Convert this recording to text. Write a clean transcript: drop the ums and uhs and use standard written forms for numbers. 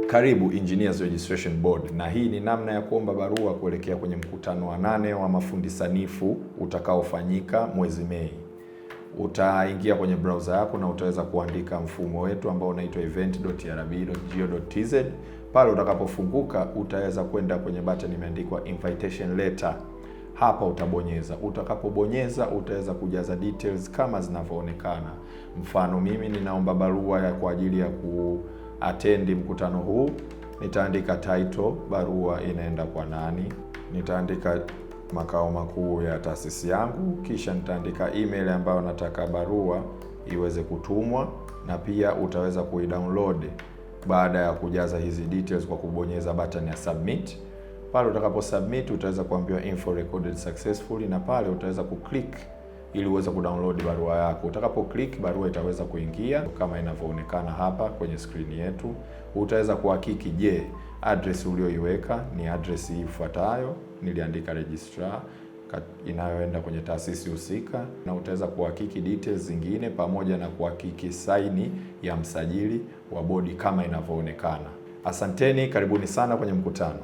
Karibu Engineers Registration Board, na hii ni namna ya kuomba barua kuelekea kwenye mkutano wa 8 wa mafundi sanifu utakaofanyika mwezi Mei. Utaingia kwenye browser yako na utaweza kuandika mfumo wetu ambao unaitwa event.trb.go.tz. Pale utakapofunguka utaweza kwenda kwenye button imeandikwa invitation letter. Hapa utabonyeza. Utakapobonyeza utaweza kujaza details kama zinavyoonekana. Mfano, mimi ninaomba barua kwa ajili ya kuattend mkutano huu. Nitaandika title, barua inaenda kwa nani. Nitaandika makao makuu ya taasisi yangu, kisha nitaandika email ambayo nataka barua iweze kutumwa, na pia utaweza kuidownload baada ya kujaza hizi details kwa kubonyeza button ya submit. Pale utakapo submit utaweza kuambiwa info recorded successfully, na pale utaweza kuclick ili uweze kudownload barua yako. Utakapo click, barua itaweza kuingia kama inavyoonekana hapa kwenye screen yetu. Utaweza kuhakiki, je, address ulioiweka ni address ifuatayo, niliandika registrar inayoenda kwenye taasisi husika, na utaweza kuhakiki details zingine pamoja na kuhakiki saini ya msajili wa bodi kama inavyoonekana. Asanteni, karibuni sana kwenye mkutano.